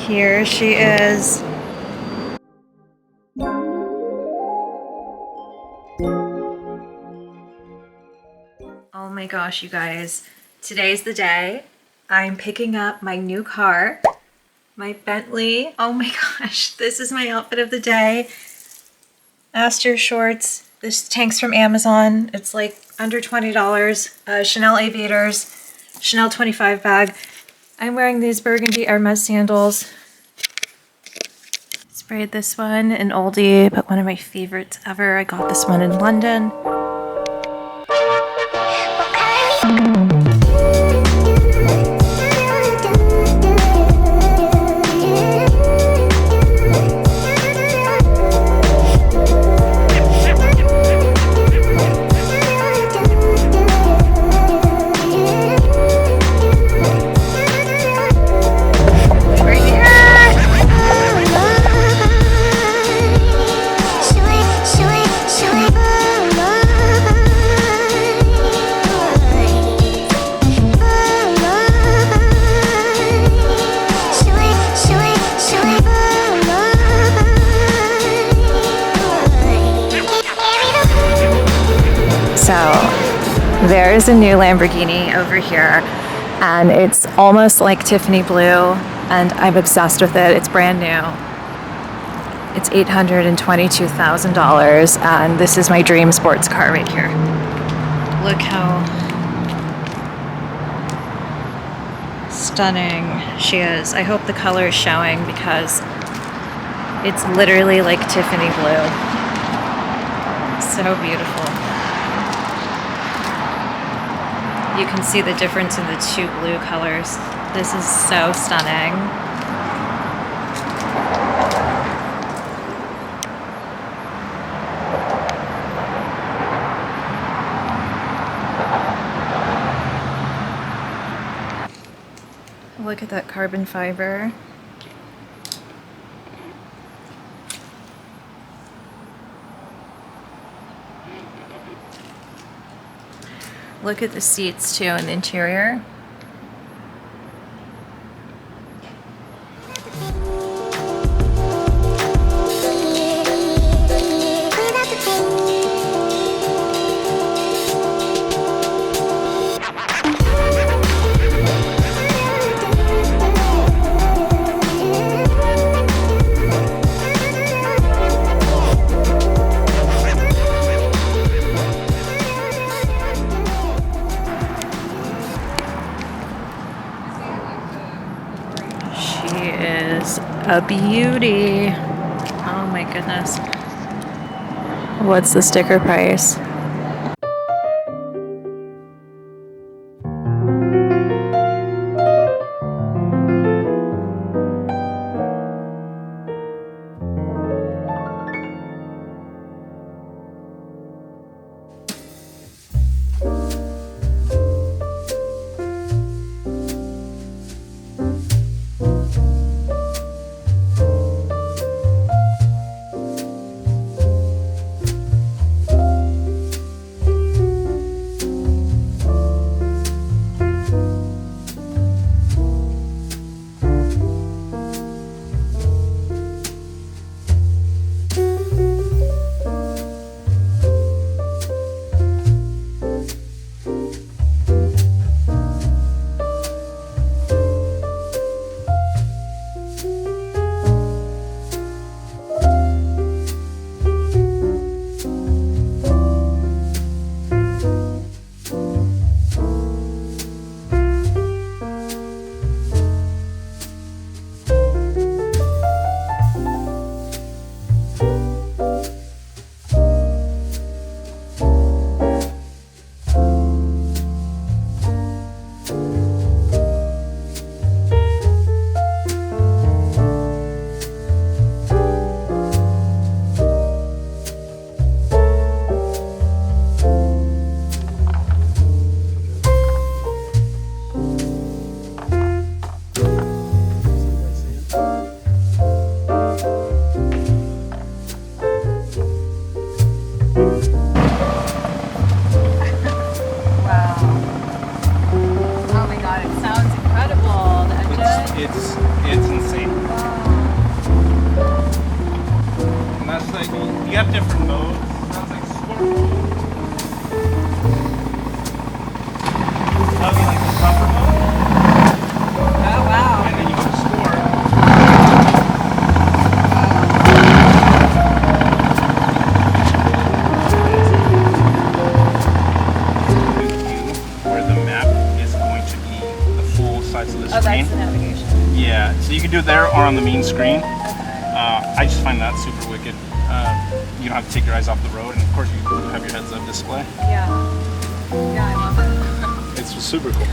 Here she is. Oh my gosh, you guys. Today's the day. I'm picking up my new car, my Bentley. Oh my gosh, this is my outfit of the day. Aster shorts. This tank's from Amazon. It's like under $20. Chanel aviators, Chanel 25 bag. I'm wearing these burgundy hermes sandals. Sprayed this one, an oldie, but one of my favorites ever. I got this one in London. So there's a new Lamborghini over here, and it's almost like Tiffany blue, and I'm obsessed with it. It's brand new. It's $822,000, and this is my dream sports car right here. Look how stunning she is. I hope the color is showing because it's literally like Tiffany blue. So beautiful. You can see the difference in the two blue colors. This is so stunning. Look at that carbon fiber. Look at the seats too in the interior. Is a beauty. Oh my goodness. What's the sticker price? you have different modes. Sounds like sport mode. That'll be like the comfort mode. Oh, wow. And then you go to sport. Where the map is going to be the full size of the screen. Oh, that's the navigation. Yeah, so you can do it there or on the main screen. I just find that super wicked. You don't have to take your eyes off the road, and of course you have your heads-up display. Yeah. Yeah, I love it. It's super cool.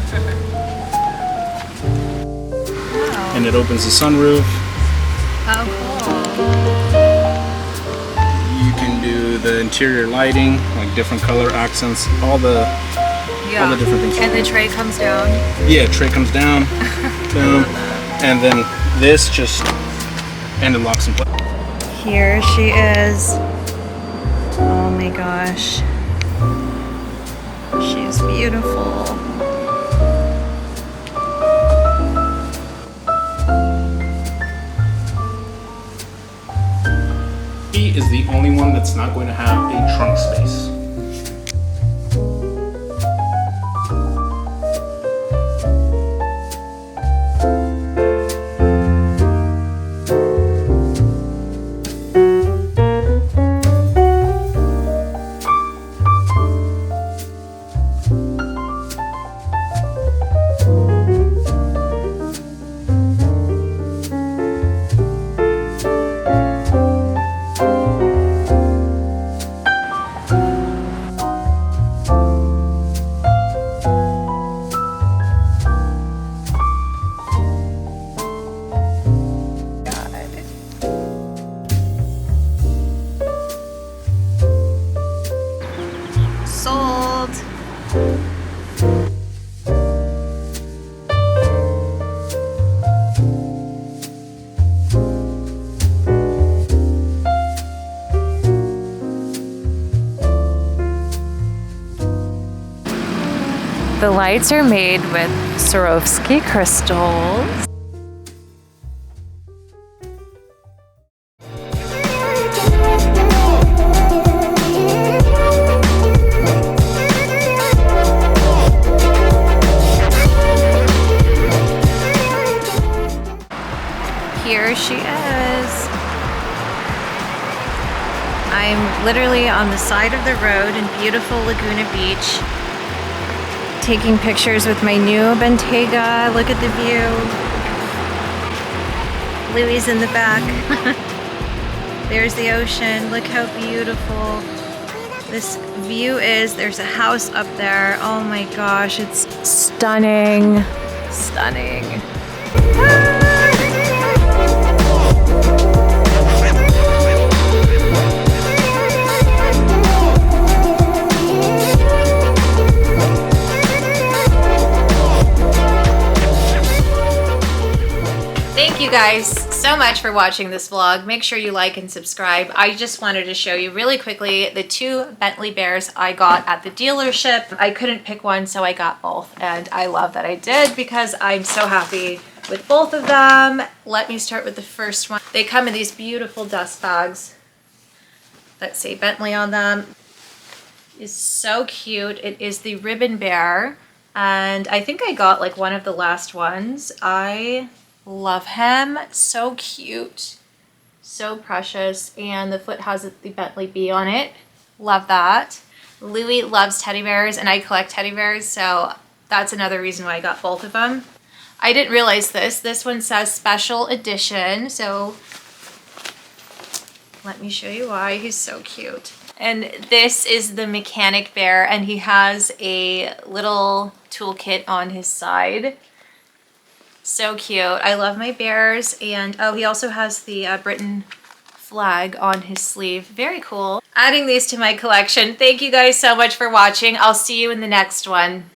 Wow. And it opens the sunroof. Oh, cool. You can do the interior lighting, like different color accents, all the different things. And the tray comes down. Yeah, tray comes down, boom, and then this just and it locks in place. Here she is. Oh my gosh. She's beautiful. He is the only one that's not going to have a trunk space. Sold. The lights are made with Swarovski crystals. Here she is. I'm literally on the side of the road in beautiful Laguna Beach, taking pictures with my new Bentayga. Look at the view. Louie's in the back. There's the ocean. Look how beautiful this view is. There's a house up there. Oh my gosh, it's stunning. Stunning. Thank you guys so much for watching this vlog. Make sure you like and subscribe. I just wanted to show you really quickly the two Bentley Bears I got at the dealership. I couldn't pick one, so I got both, and I love that I did because I'm so happy with both of them. Let me start with the first one. They come in these beautiful dust bags that say Bentley on them. It's so cute. It is the Ribbon Bear, and I think I got like one of the last ones. I love him. So cute, so precious, and the foot has the Bentley B on it. Love that. Louie loves teddy bears, and I collect teddy bears, so that's another reason why I got both of them. I didn't realize this one says special edition, so let me show you why. He's so cute. And this is the mechanic bear, and he has a little toolkit on his side. So cute. I love my bears. And oh, he also has the Britain flag on his sleeve. Very cool. Adding these to my collection. Thank you guys so much for watching. I'll see you in the next one.